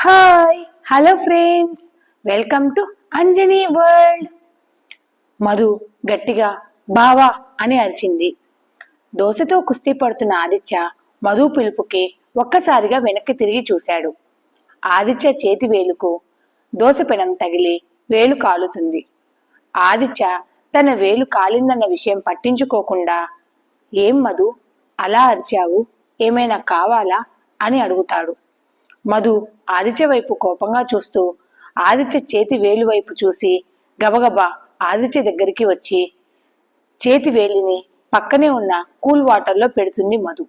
Hi hello friends, welcome to Anjani world. Madhu గట్టిగా బావా అని అరిచింది. దోశతో కుస్తీ పడుతున్న ఆదిత్య మధు పిలుపుకి ఒక్కసారిగా వెనక్కి తిరిగి చూశాడు. ఆదిత్య చేతి వేలుకు దోశ పెనం తగిలి వేలు కాలుతుంది. ఆదిత్య తన వేలు కాలిందన్న విషయం పట్టించుకోకుండా, ఏం మధు అలా అరిచావు, ఏమైనా కావాలా అని అడుగుతాడు. మధు ఆదిత్య వైపు కోపంగా చూస్తూ ఆదిత్య చేతి వేలు వైపు చూసి గబగబా ఆదిత్య దగ్గరికి వచ్చి చేతి వేలిని పక్కనే ఉన్న కూల్ వాటర్లో పెడుతుంది మధు.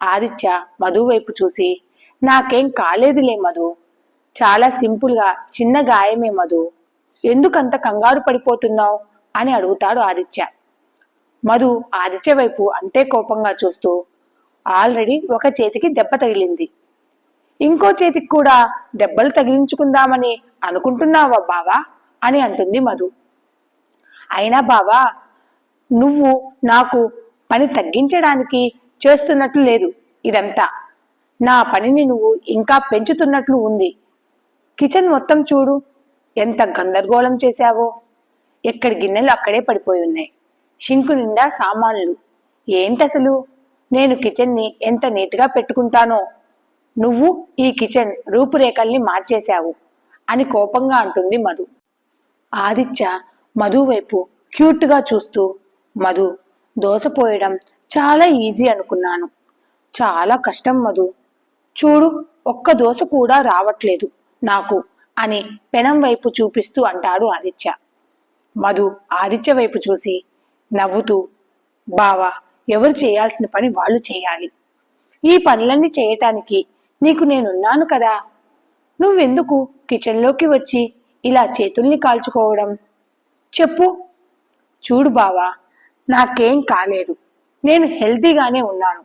ఆదిత్య మధు వైపు చూసి, నాకేం కాలేదులే మధు, చాలా సింపుల్గా చిన్న గాయమే మధు, ఎందుకంత కంగారు పడిపోతున్నావు అని అడుగుతాడు ఆదిత్య. మధు ఆదిత్య వైపు అంతే కోపంగా చూస్తూ, ఆల్రెడీ ఒక చేతికి దెబ్బ తగిలింది, ఇంకో చేతికి కూడా దెబ్బలు తగిలించుకుందామని అనుకుంటున్నావా బావా అని అంటుంది మధు. అయినా బావా, నువ్వు నాకు పని తగ్గించడానికి చేస్తున్నట్లు లేదు ఇదంతా, నా పనిని నువ్వు ఇంకా పెంచుతున్నట్లు ఉంది. కిచెన్ మొత్తం చూడు, ఎంత గందరగోళం చేశావో, ఎక్కడి గిన్నెలు అక్కడే పడిపోయి ఉన్నాయి, షింకు నిండా సామాన్లు. ఏంటసలు నేను కిచెన్ని ఎంత నీట్గా పెట్టుకుంటానో, నువ్వు ఈ కిచెన్ రూపురేఖల్ని మార్చేశావు అని కోపంగా అంటుంది మధు. ఆదిత్య మధు వైపు క్యూట్గా చూస్తూ, మధు, దోశ పోయడం చాలా ఈజీ అనుకున్నాను, చాలా కష్టం మధు, చూడు ఒక్క దోశ కూడా రావట్లేదు నాకు అని పెనం వైపు చూపిస్తూ అంటాడు ఆదిత్య. మధు ఆదిత్య వైపు చూసి నవ్వుతూ, బావా, ఎవరు చేయాల్సిన పని వాళ్ళు చేయాలి, ఈ పనులన్నీ చేయటానికి నీకు నేనున్నాను కదా, నువ్వెందుకు కిచెన్లోకి వచ్చి ఇలా చేతుల్ని కాల్చుకోవడం, చెప్పు. చూడు బావా, నాకేం కాలేదు, నేను హెల్తీగానే ఉన్నాను,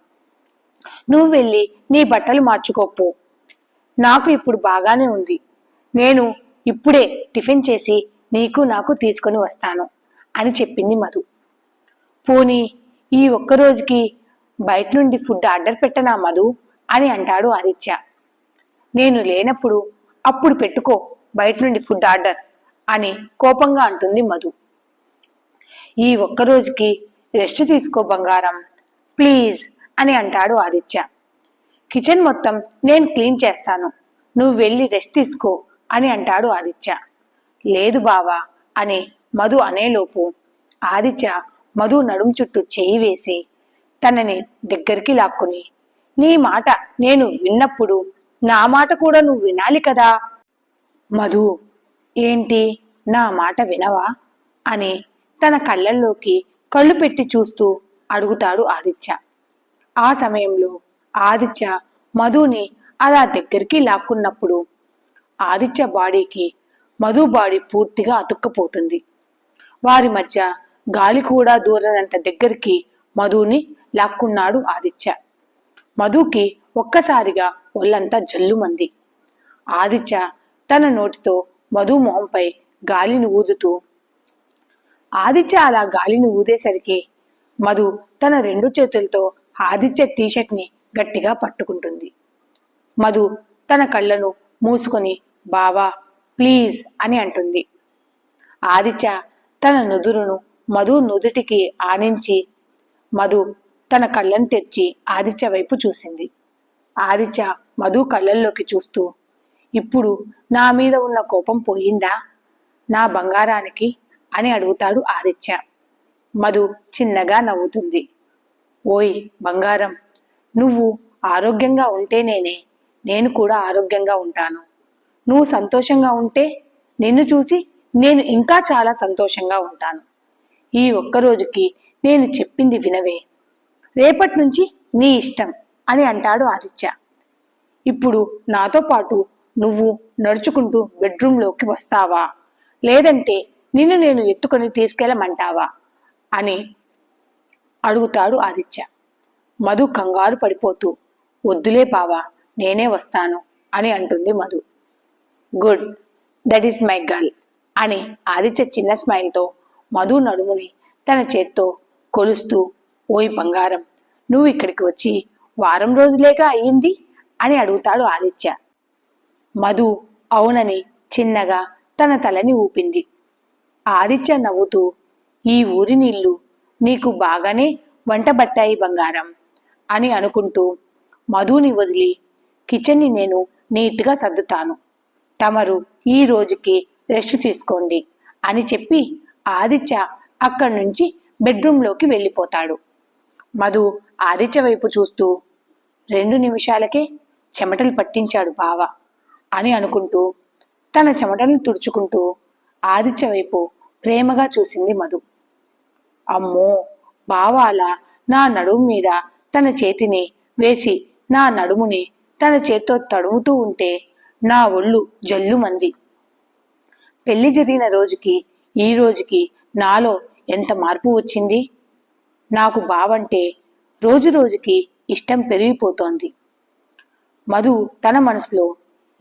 నువ్వు వెళ్ళి నీ బట్టలు మార్చుకోపో, నాకు ఇప్పుడు బాగానే ఉంది, నేను ఇప్పుడే టిఫిన్ చేసి నీకు నాకు తీసుకొని వస్తాను అని చెప్పింది మధు. పోనీ ఈ ఒక్కరోజుకి బయట నుండి ఫుడ్ ఆర్డర్ పెట్టనా మధు అని అంటాడు ఆదిత్య. నేను లేనప్పుడు అప్పుడు పెట్టుకో బయట నుండి ఫుడ్ ఆర్డర్ అని కోపంగా అంటుంది మధు. ఈ ఒక్కరోజుకి రెస్ట్ తీసుకో బంగారం, ప్లీజ్ అని అంటాడు ఆదిత్య. కిచెన్ మొత్తం నేను క్లీన్ చేస్తాను, నువ్వు వెళ్ళి రెస్ట్ తీసుకో అని అంటాడు ఆదిత్య. లేదు బావా అని మధు అనేలోపు ఆదిత్య మధు నడుం చుట్టూ చేయి వేసి తనని దగ్గరికి లాక్కుని, నీ మాట నేను విన్నప్పుడు నా మాట కూడా నువ్వు వినాలి కదా. మధు, ఏంటి నా మాట వినవా అని తన కళ్ళల్లోకి కళ్ళు పెట్టి చూస్తూ అడుగుతాడు ఆదిత్య. ఆ సమయంలో ఆదిత్య మధుని అలా దగ్గరికి లాక్కున్నప్పుడు ఆదిత్య బాడీకి మధు బాడీ పూర్తిగా అతుక్కపోతుంది. వారి మధ్య గాలి కూడా దూరనంత దగ్గరికి మధుని లాక్కున్నాడు ఆదిత్య. మధుకి ఒక్కసారిగా ఒళ్ళంతా జల్లుమంది. ఆదిత్య తన నోటితో మధు మొహంపై గాలిని ఊదుతూ, ఆదిత్య అలా గాలిని ఊదేసరికి మధు తన రెండు చేతులతో ఆదిత్య టీషర్ట్ని గట్టిగా పట్టుకుంటుంది. మధు తన కళ్ళను మూసుకొని బావా ప్లీజ్ అని అంటుంది. ఆదిత్య తన నుదురును మధు నుదుటికి ఆనించి మధు తన కళ్ళను తెచ్చి ఆదిత్య వైపు చూసింది. ఆదిత్య మధు కళ్ళల్లోకి చూస్తూ, ఇప్పుడు నా మీద ఉన్న కోపం పోయిందా నా బంగారానికి అని అడుగుతాడు ఆదిత్య. మధు చిన్నగా నవ్వుతుంది. ఓయ్ బంగారం, నువ్వు ఆరోగ్యంగా ఉంటేనేనే నేను కూడా ఆరోగ్యంగా ఉంటాను, నువ్వు సంతోషంగా ఉంటే నిన్ను చూసి నేను ఇంకా చాలా సంతోషంగా ఉంటాను. ఈ ఒక్కరోజుకి నేను చెప్పింది వినవే, రేపటి నుంచి నీ ఇష్టం అని అంటాడు ఆదిత్య. ఇప్పుడు నాతో పాటు నువ్వు నడుచుకుంటూ బెడ్రూమ్లోకి వస్తావా, లేదంటే నిన్ను నేను ఎత్తుకొని తీసుకెళ్ళమంటావా అని అడుగుతాడు ఆదిత్య. మధు కంగారు పడిపోతూ, వద్దులే బావా, నేనే వస్తాను అని అంటుంది Madhu. Good, that is my girl అని ఆదిత్య చిన్న స్మైల్తో మధు నడుముని తన చేత్తో కొలుస్తూ, ఓయ్ బంగారం, నువ్వు ఇక్కడికి వచ్చి వారం రోజులేగా అయ్యింది అని అడుగుతాడు ఆదిత్య. మధు అవునని చిన్నగా తన తలని ఊపింది. ఆదిత్య నవ్వుతూ, ఈ ఊరి నీళ్లు నీకు బాగానే వంటబట్టాయి బంగారం అని అనుకుంటూ మధుని వదిలి, కిచెన్ని నేను నీట్గా సర్దుతాను, తమరు ఈ రోజుకి రెస్ట్ తీసుకోండి అని చెప్పి ఆదిత్య అక్కడి నుంచి బెడ్రూంలోకి వెళ్ళిపోతాడు. మధు ఆదిత్య వైపు చూస్తూ, 2 నిమిషాలకే చెమటలు పట్టించాడు బావ అని అనుకుంటూ తన చెమటలు తుడుచుకుంటూ ఆదిత్య వైపు ప్రేమగా చూసింది మధు. అమ్మో, బావ అలా నా నడుము మీద తన చేతిని వేసి నా నడుముని తన చేత్తో తడుముతూ ఉంటే నా ఒళ్ళు జల్లుమంది. పెళ్లి జరిగిన రోజుకి ఈ రోజుకి నాలో ఎంత మార్పు వచ్చింది. నాకు బావంటే రోజు రోజుకి ఇష్టం పెరిగిపోతోంది. మధు తన మనసులో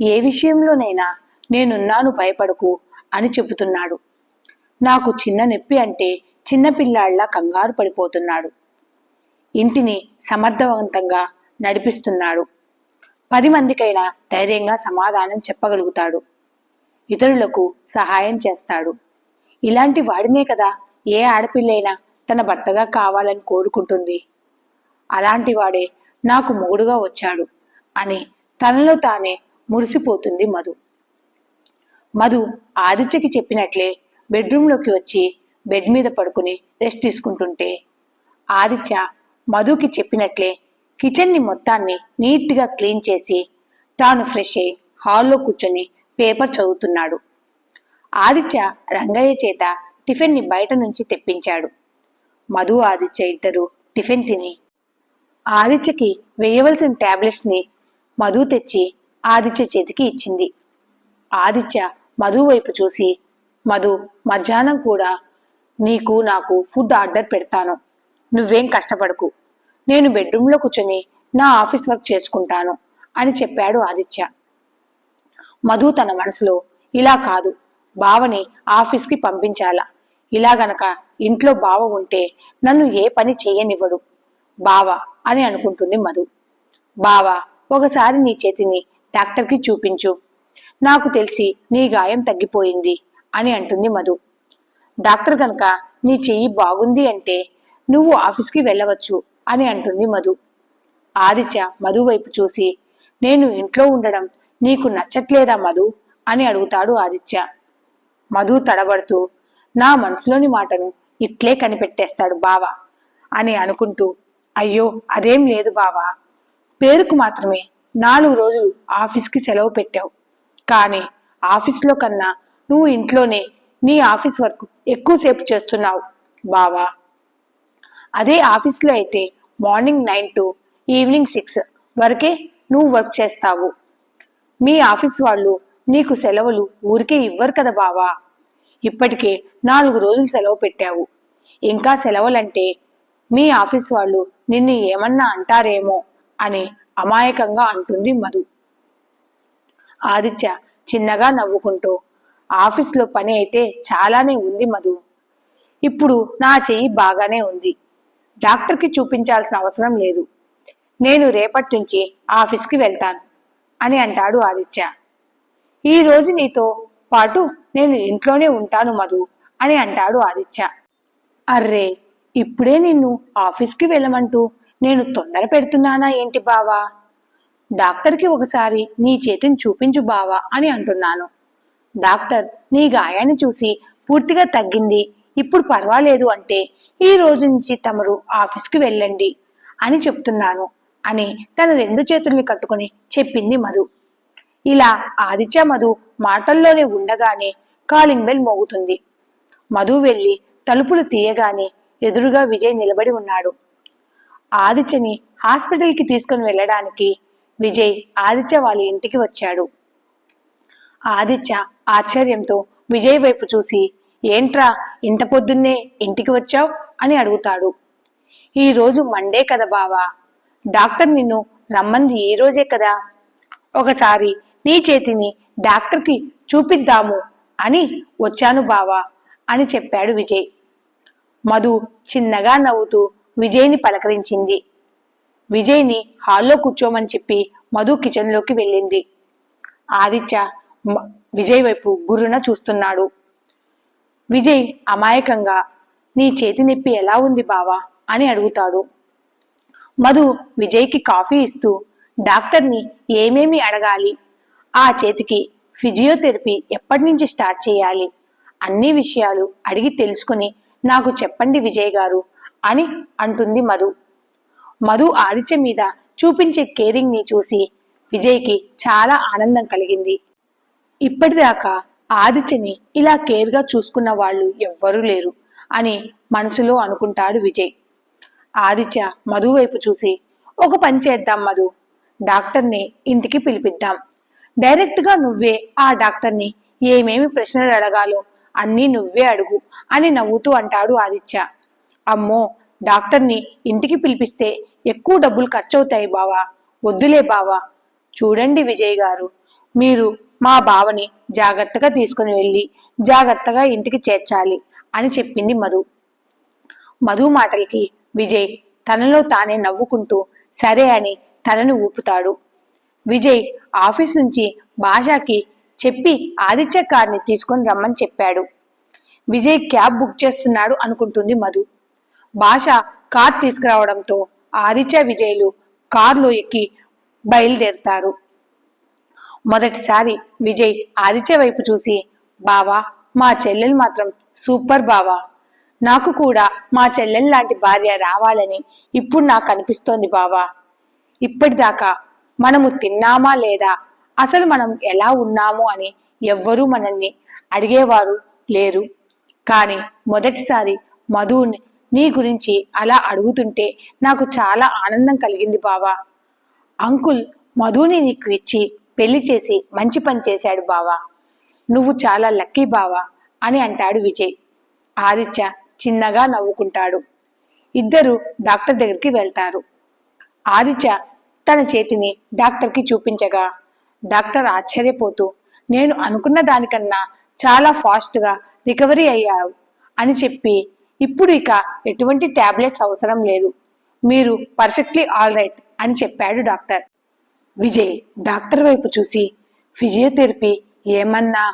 ఏ విషయంలోనైనా నేనున్నాను, భయపడకు అని చెబుతున్నాడు. నాకు చిన్న నొప్పి అంటే చిన్నపిల్లాళ్లా కంగారు పడిపోతున్నాడు. ఇంటిని సమర్థవంతంగా నడిపిస్తున్నాడు. 10 మందికైనా ధైర్యంగా సమాధానం చెప్పగలుగుతాడు. ఇతరులకు సహాయం చేస్తాడు. ఇలాంటి వాడినే కదా ఏ ఆడపిల్లైనా తన భర్తగా కావాలని కోరుకుంటుంది. అలాంటి వాడే నాకు మొగుడుగా వచ్చాడు అని తనలో తానే మురిసిపోతుంది మధు. మధు ఆదిత్యకి చెప్పినట్లే బెడ్రూంలోకి వచ్చి బెడ్ మీద పడుకుని రెస్ట్ తీసుకుంటుంటే ఆదిత్య మధుకి చెప్పినట్లే కిచెన్ని మొత్తాన్ని నీట్గా క్లీన్ చేసి తాను ఫ్రెష్ అయి హాల్లో కూర్చొని పేపర్ చదువుతున్నాడు. ఆదిత్య రంగయ్య చేత టిఫిన్ని బయట నుంచి తెప్పించాడు. మధు ఆదిత్య ఇద్దరు టిఫిన్ తిని ఆదిత్యకి వేయవలసిన టాబ్లెట్స్ని మధు తెచ్చి ఆదిత్య చేతికి ఇచ్చింది. ఆదిత్య మధు వైపు చూసి, మధు, మధ్యాహ్నం కూడా నీకు నాకు ఫుడ్ ఆర్డర్ పెడతాను, నువ్వేం కష్టపడకు, నేను బెడ్రూమ్లో కూర్చొని నా ఆఫీస్ వర్క్ చేసుకుంటాను అని చెప్పాడు ఆదిత్య. మధు తన మనసులో, ఇలా కాదు, బావని ఆఫీస్కి పంపించాలా, ఇలా గనక ఇంట్లో బావ ఉంటే నన్ను ఏ పని చెయ్యనివ్వడు బావ అని అనుకుంటుంది మధు. బావ, ఒకసారి నీ చేతిని డాక్టర్కి చూపించు, నాకు తెలిసి నీ గాయం తగ్గిపోయింది అని అంటుంది మధు. డాక్టర్ కనుక నీ చెయ్యి బాగుంది అంటే నువ్వు ఆఫీస్కి వెళ్ళవచ్చు అని అంటుంది మధు. ఆదిత్య మధు వైపు చూసి, నేను ఇంట్లో ఉండడం నీకు నచ్చట్లేదా మధు అని అడుగుతాడు ఆదిత్య. మధు తడబడుతూ, నా మనసులోని మాటను ఇట్లే కనిపెట్టేస్తాడు బావ అని అనుకుంటూ, అయ్యో అదేం లేదు బావా, పేరుకు మాత్రమే 4 రోజులు ఆఫీస్కి సెలవు పెట్టావు, కానీ ఆఫీస్లో కన్నా నువ్వు ఇంట్లోనే నీ ఆఫీస్ వర్క్ ఎక్కువసేపు చేస్తున్నావు బావా. అదే ఆఫీస్లో అయితే మార్నింగ్ 9 to ఈవినింగ్ 6 వరకే నువ్వు వర్క్ చేస్తావు. మీ ఆఫీస్ వాళ్ళు నీకు సెలవులు ఊరికే ఇవ్వరు కదా బావా. ఇప్పటికే 4 రోజులు సెలవు పెట్టావు, ఇంకా సెలవులంటే మీ ఆఫీస్ వాళ్ళు నిన్ను ఏమన్నా అంటారేమో అని అమాయకంగా అంటుంది మధు. ఆదిత్య చిన్నగా నవ్వుకుంటూ, ఆఫీస్లో పని అయితే చాలానే ఉంది మధు, ఇప్పుడు నా చెయ్యి బాగానే ఉంది, డాక్టర్కి చూపించాల్సిన అవసరం లేదు, నేను రేపటి నుంచి ఆఫీస్కి వెళ్తాను అని అంటాడు ఆదిత్య. ఈ రోజు నీతో పాటు నేను ఇంట్లోనే ఉంటాను మధు అని అంటాడు ఆదిత్య. అర్రే, ఇప్పుడే నిన్ను ఆఫీస్కి వెళ్ళమంటూ నేను తొందర పెడుతున్నానా ఏంటి బావా, డాక్టర్కి ఒకసారి నీ చేతిని చూపించు బావా అని అంటున్నాను. డాక్టర్ నీ గాయాన్ని చూసి పూర్తిగా తగ్గింది, ఇప్పుడు పర్వాలేదు అంటే ఈ రోజు నుంచి తమరు ఆఫీస్కి వెళ్ళండి అని చెప్తున్నాను అని తన 2 చేతుల్ని కట్టుకుని చెప్పింది మధు. ఇలా ఆదిత్య మధు మాటల్లోనే ఉండగానే కాలింగ్ బెల్ మోగుతుంది. మధు వెళ్ళి తలుపులు తీయగానే ఎదురుగా విజయ్ నిలబడి ఉన్నాడు. ఆదిత్యని హాస్పిటల్కి తీసుకుని వెళ్ళడానికి విజయ్ ఆదిత్య వాళ్ళ ఇంటికి వచ్చాడు. ఆదిత్య ఆశ్చర్యంతో విజయ్ వైపు చూసి, ఏంట్రా ఇంత పొద్దున్నే ఇంటికి వచ్చావు అని అడుగుతాడు. ఈ రోజు మండే కదా బావా, డాక్టర్ నిన్ను రమ్మంది ఈ రోజే కదా, ఒకసారి నీ చేతిని డాక్టర్కి చూపిద్దాము అని వచ్చాను బావా అని చెప్పాడు విజయ్. మధు చిన్నగా నవ్వుతూ విజయ్ని పలకరించింది. విజయ్ని హాల్లో కూర్చోమని చెప్పి మధు కిచెన్లోకి వెళ్ళింది. ఆదిత్య విజయ్ వైపు గుర్రున చూస్తున్నాడు. విజయ్ అమాయకంగా నీ చేతి నొప్పి ఎలా ఉంది బావా అని అడుగుతాడు. మధు విజయ్కి కాఫీ ఇస్తూ డాక్టర్ని ఏమేమి అడగాలి, ఆ చేతికి ఫిజియోథెరపీ ఎప్పటి నుంచి స్టార్ట్ చేయాలి, అన్ని విషయాలు అడిగి తెలుసుకుని నాకు చెప్పండి విజయ్ గారు అని అంటుంది మధు. మధు ఆదిత్య మీద చూపించే కేరింగ్ ని చూసి విజయ్కి చాలా ఆనందం కలిగింది. ఇప్పటిదాకా ఆదిత్యని ఇలా కేర్గా చూసుకున్న వాళ్ళు ఎవ్వరూ లేరు అని మనసులో అనుకుంటాడు విజయ్. ఆదిత్య మధు వైపు చూసి ఒక పని చేద్దాం మధు, డాక్టర్ని ఇంటికి పిలిపిద్దాం, డైరెక్ట్గా నువ్వే ఆ డాక్టర్ని ఏమేమి ప్రశ్నలు అడగాలో అన్నీ నువ్వే అడుగు అని నవ్వుతూ అంటాడు ఆదిత్య. అమ్మో, డాక్టర్ని ఇంటికి పిలిపిస్తే ఎక్కువ డబ్బులు ఖర్చవుతాయి బావా, వద్దులే బావా. చూడండి విజయ్ గారు, మీరు మా బావని జాగ్రత్తగా తీసుకుని వెళ్ళి జాగ్రత్తగా ఇంటికి చేర్చాలి అని చెప్పింది మధు. మధు మాటలకి విజయ్ తనలో తానే నవ్వుకుంటూ సరే అని తనను ఊపుతాడు. విజయ్ ఆఫీస్ నుంచి భాషకి చెప్పి ఆదిత్య కార్ని తీసుకొని రమ్మని చెప్పాడు. విజయ్ క్యాబ్ బుక్ చేస్తున్నాడు అనుకుంటుంది మధు. భాష కార్ తీసుకురావడంతో ఆదిత్య విజయ్లు కార్లో ఎక్కి బయలుదేరుతారు. మొదటిసారి విజయ్ ఆదిత్య వైపు చూసి బావా, మా చెల్లెలు మాత్రం సూపర్ బావా, నాకు కూడా మా చెల్లెలు లాంటి భార్య రావాలని ఇప్పుడు నాకు అనిపిస్తోంది బావా. ఇప్పటిదాకా మనము తిన్నామా లేదా, అసలు మనం ఎలా ఉన్నాము అని ఎవ్వరూ మనల్ని అడిగేవారు లేరు. కానీ మొదటిసారి మధు నీ గురించి అలా అడుగుతుంటే నాకు చాలా ఆనందం కలిగింది బావా. అంకుల్ మధుని నీకు ఇచ్చి పెళ్లి చేసి మంచి పని చేశాడు బావా, నువ్వు చాలా లక్కీ బావా అని అంటాడు విజయ్. ఆదిత్య చిన్నగా నవ్వుకుంటాడు. ఇద్దరు డాక్టర్ దగ్గరికి వెళ్తారు. ఆదిత్య తన చేతిని డాక్టర్కి చూపించగా డాక్టర్ ఆశ్చర్యపోతూ నేను అనుకున్న దానికన్నా చాలా ఫాస్ట్గా రికవరీ అయ్యావు అని చెప్పి ఇప్పుడు ఇక ఎటువంటి టాబ్లెట్స్ అవసరం లేదు, మీరు పర్ఫెక్ట్లీ ఆల్ రైట్ అని చెప్పాడు డాక్టర్. విజయ్ డాక్టర్ వైపు చూసి ఫిజియోథెరపీ ఏమన్నా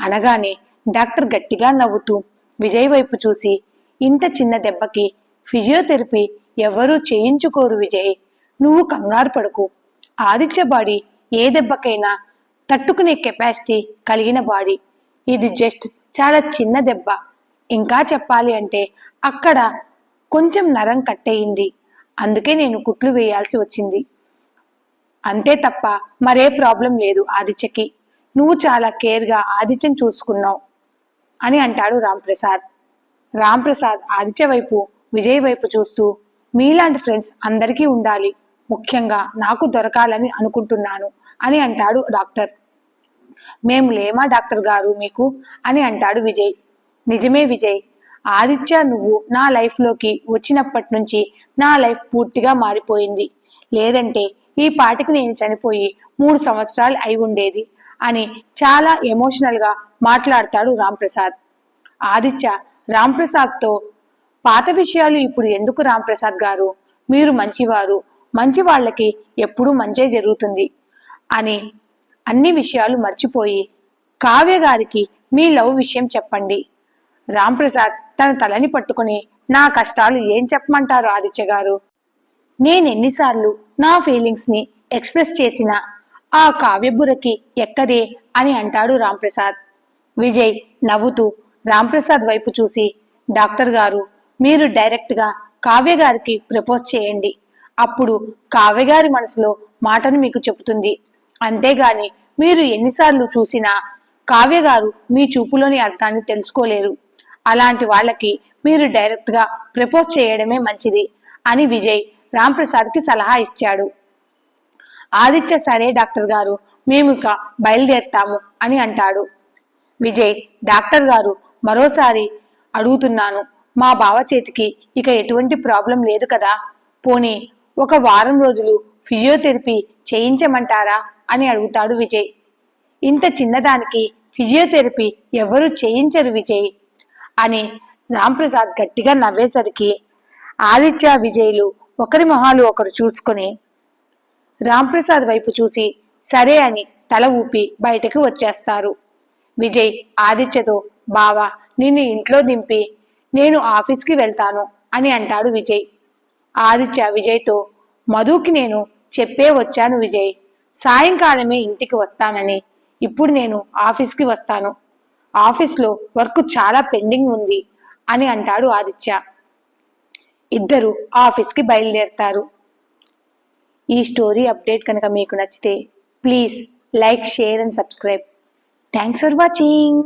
అనగానే డాక్టర్ గట్టిగా నవ్వుతూ విజయ్ వైపు చూసి ఇంత చిన్న దెబ్బకి ఫిజియోథెరపీ ఎవరూ చేయించుకోరు విజయ్, నువ్వు కంగారు పడకు. ఆదిత్య బాడీ ఏ దెబ్బకైనా తట్టుకునే కెపాసిటీ కలిగిన బాడీ, ఇది జస్ట్ చాలా చిన్న దెబ్బ. ఇంకా చెప్పాలి అంటే అక్కడ కొంచెం నరం కట్టయింది, అందుకే నేను కుట్లు వేయాల్సి వచ్చింది, అంతే తప్ప మరే ప్రాబ్లం లేదు ఆదిత్యకి. నువ్వు చాలా కేర్గా ఆదిత్యం చూసుకున్నావు అని అంటాడు రాంప్రసాద్. రాంప్రసాద్ ఆదిత్య వైపు విజయ్ వైపు చూస్తూ మీలాంటి ఫ్రెండ్స్ అందరికీ ఉండాలి, ముఖ్యంగా నాకు దొరకాలని అనుకుంటున్నాను అని అంటాడు డాక్టర్. మేము లేమా డాక్టర్ గారు మీకు అని అంటాడు విజయ్. నిజమే విజయ్, ఆదిత్య నువ్వు నా లైఫ్లోకి వచ్చినప్పటి నుంచి నా లైఫ్ పూర్తిగా మారిపోయింది, లేదంటే ఈ పాటికి నేను చనిపోయి 3 సంవత్సరాలు అయి ఉండేది అని చాలా ఎమోషనల్గా మాట్లాడతాడు రాంప్రసాద్. ఆదిత్య రాంప్రసాద్తో పాత విషయాలు ఇప్పుడు ఎందుకు రాంప్రసాద్ గారు, మీరు మంచివారు, మంచి వాళ్ళకి ఎప్పుడూ మంచే జరుగుతుంది అని అన్ని విషయాలు మర్చిపోయి కావ్య గారికి మీ లవ్ విషయం చెప్పండి. రాంప్రసాద్ తన తలని పట్టుకుని నా కష్టాలు ఏం చెప్పమంటారు ఆదిత్య గారు, నేనెన్నిసార్లు నా ఫీలింగ్స్ ని ఎక్స్ప్రెస్ చేసినా ఆ కావ్యబురకి ఎక్కదే అని అంటాడు రాంప్రసాద్. విజయ్ నవ్వుతూ రాంప్రసాద్ వైపు చూసి డాక్టర్ గారు, మీరు డైరెక్ట్గా కావ్య గారికి ప్రపోజ్ చేయండి, అప్పుడు కావ్య గారి మనసులో మాటను మీకు చెబుతుంది, అంతేగాని మీరు ఎన్నిసార్లు చూసినా కావ్య గారు మీ చూపులోని అర్థాన్ని తెలుసుకోలేరు, అలాంటి వాళ్ళకి మీరు డైరెక్ట్గా ప్రపోజ్ చేయడమే మంచిది అని విజయ్ రాంప్రసాద్కి సలహా ఇచ్చాడు. ఆదిత్య సరే డాక్టర్ గారు, మేము ఇక బయలుదేరుతాము అని అంటాడు. విజయ్ డాక్టర్ గారు మరోసారి అడుగుతున్నాను, మా బావ చేతికి ఇక ఎటువంటి ప్రాబ్లం లేదు కదా, పోనీ 1 వారం రోజులు ఫిజియోథెరపీ చేయించమంటారా అని అడుగుతాడు విజయ్. ఇంత చిన్నదానికి ఫిజియోథెరపీ ఎవరు చేయించరు విజయ్ అని రాంప్రసాద్ గట్టిగా నవ్వేసరికి ఆదిత్య విజయ్లు ఒకరి మొహాలు ఒకరు చూసుకొని రాంప్రసాద్ వైపు చూసి సరే అని తల ఊపి బయటకు వచ్చేస్తారు. విజయ్ ఆదిత్యతో, బావా నిన్ను ఇంట్లో దింపి నేను ఆఫీస్కి వెళ్తాను అని అంటాడు విజయ్. ఆదిత్య విజయ్తో, మధుకి నేను చెప్పే వచ్చాను విజయ్, సాయంకాలమే ఇంటికి వస్తానని. ఇప్పుడు నేను ఆఫీస్కి వస్తాను, ఆఫీస్లో వర్క్ చాలా పెండింగ్ ఉంది అని అంటాడు ఆదిత్య. ఇద్దరు ఆఫీస్కి బయలుదేరతారు. ఈ స్టోరీ అప్డేట్ కనుక మీకు నచ్చితే please like, share and subscribe. Thanks for watching.